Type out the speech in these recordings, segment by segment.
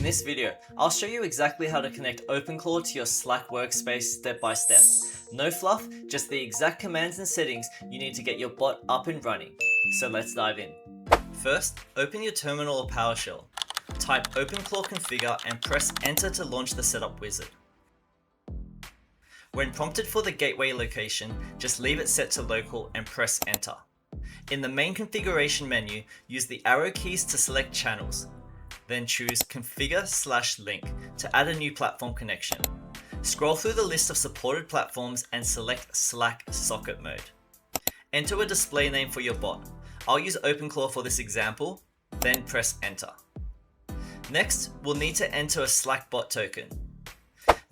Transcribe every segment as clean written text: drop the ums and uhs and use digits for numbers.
this video, I'll show you exactly how to connect OpenClaw to your Slack workspace step by step. No fluff, just the exact commands and settings you need to get your bot up and running. So let's dive in. First, open your terminal or PowerShell. Type OpenClaw configure and press enter to launch the setup wizard. When prompted for the gateway location, just leave it set to local and press enter. In the main configuration menu, use the arrow keys to select channels. Then choose configure/link to add a new platform connection. Scroll through the list of supported platforms and select Slack socket mode. Enter a display name for your bot. I'll use OpenClaw for this example, then press enter. Next, we'll need to enter a Slack bot token.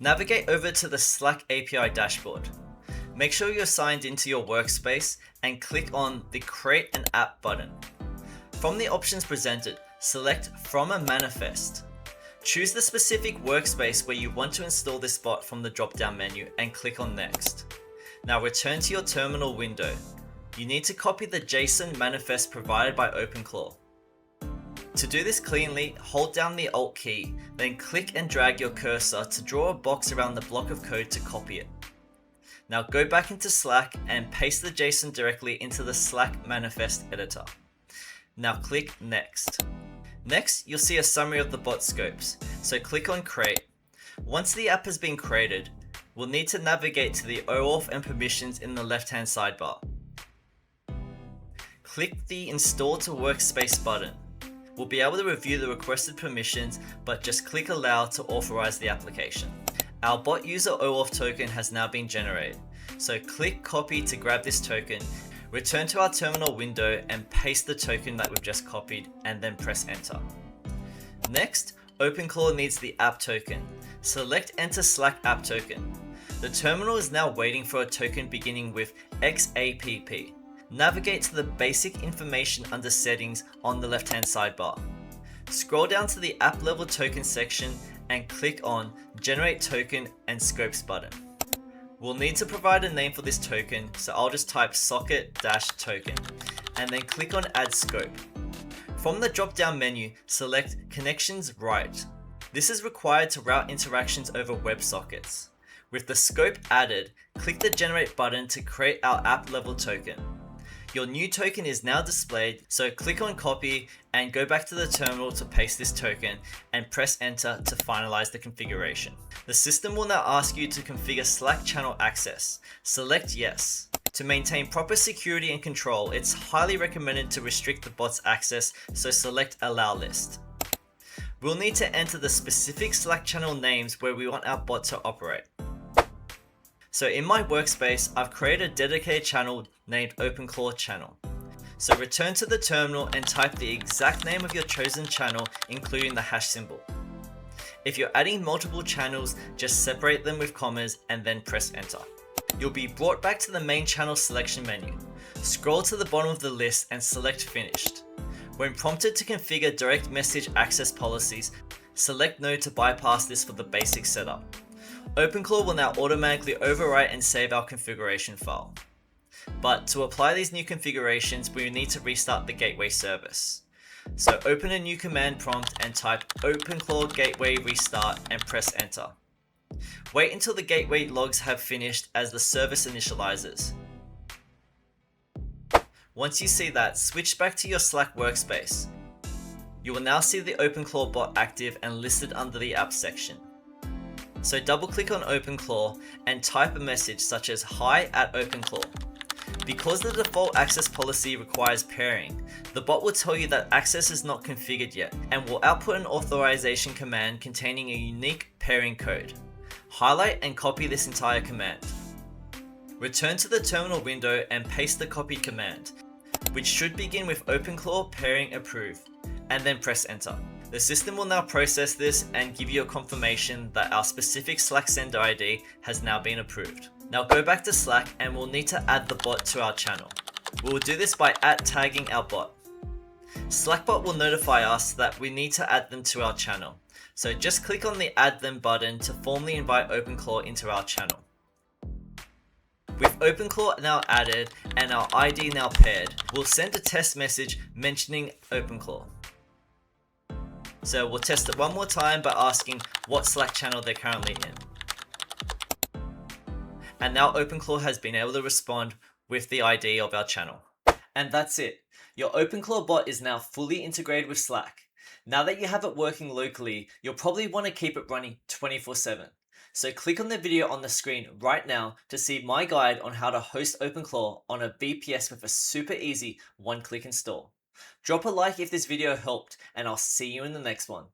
Navigate over to the Slack API dashboard. Make sure you're signed into your workspace and click on the Create an App button. From the options presented, select From a Manifest. Choose the specific workspace where you want to install this bot from the drop-down menu and click on Next. Now return to your terminal window. You need to copy the JSON manifest provided by OpenClaw. To do this cleanly, hold down the Alt key, then click and drag your cursor to draw a box around the block of code to copy it. Now go back into Slack and paste the JSON directly into the Slack manifest editor. Now click Next. Next, you'll see a summary of the bot scopes, so click on Create. Once the app has been created, we'll need to navigate to the OAuth and permissions in the left-hand sidebar. Click the Install to Workspace button. We'll be able to review the requested permissions, but just click Allow to authorize the application. Our bot user OAuth token has now been generated, so click Copy to grab this token. Return to our terminal window and paste the token that we've just copied and then press enter. Next, OpenClaw needs the app token. Select Enter Slack app token. The terminal is now waiting for a token beginning with XAPP. Navigate to the basic information under settings on the left-hand sidebar. Scroll down to the app level token section and click on Generate Token and Scopes button. We'll need to provide a name for this token, so I'll just type socket-token and then click on Add Scope. From the drop-down menu, select Connections Write. This is required to route interactions over WebSockets. With the scope added, click the Generate button to create our app level token. Your new token is now displayed, so click on Copy and go back to the terminal to paste this token and press Enter to finalize the configuration. The system will now ask you to configure Slack channel access. Select Yes. To maintain proper security and control, it's highly recommended to restrict the bot's access, so select Allow List. We'll need to enter the specific Slack channel names where we want our bot to operate. So in my workspace, I've created a dedicated channel named OpenClaw channel. So return to the terminal and type the exact name of your chosen channel, including the hash symbol. If you're adding multiple channels, just separate them with commas and then press enter. You'll be brought back to the main channel selection menu. Scroll to the bottom of the list and select Finished. When prompted to configure direct message access policies, select No to bypass this for the basic setup. OpenClaw will now automatically overwrite and save our configuration file. But to apply these new configurations, we need to restart the gateway service. So open a new command prompt and type OpenClaw gateway restart and press enter. Wait until the gateway logs have finished as the service initializes. Once you see that, switch back to your Slack workspace. You will now see the OpenClaw bot active and listed under the app section. So double click on OpenClaw and type a message such as Hi at OpenClaw. Because the default access policy requires pairing, the bot will tell you that access is not configured yet and will output an authorization command containing a unique pairing code. Highlight and copy this entire command. Return to the terminal window and paste the copied command, which should begin with OpenClaw pairing approve, and then press enter. The system will now process this and give you a confirmation that our specific Slack sender ID has now been approved. Now go back to Slack and we'll need to add the bot to our channel. We will do this by @tagging our bot. Slackbot will notify us that we need to add them to our channel. So just click on the Add Them button to formally invite OpenClaw into our channel. With OpenClaw now added and our ID now paired, we'll send a test message mentioning OpenClaw. So we'll test it one more time by asking what Slack channel they're currently in. And now OpenClaw has been able to respond with the ID of our channel. And that's it. Your OpenClaw bot is now fully integrated with Slack. Now that you have it working locally, you'll probably want to keep it running 24/7. So click on the video on the screen right now to see my guide on how to host OpenClaw on a VPS with a super easy one-click install. Drop a like if this video helped, and I'll see you in the next one.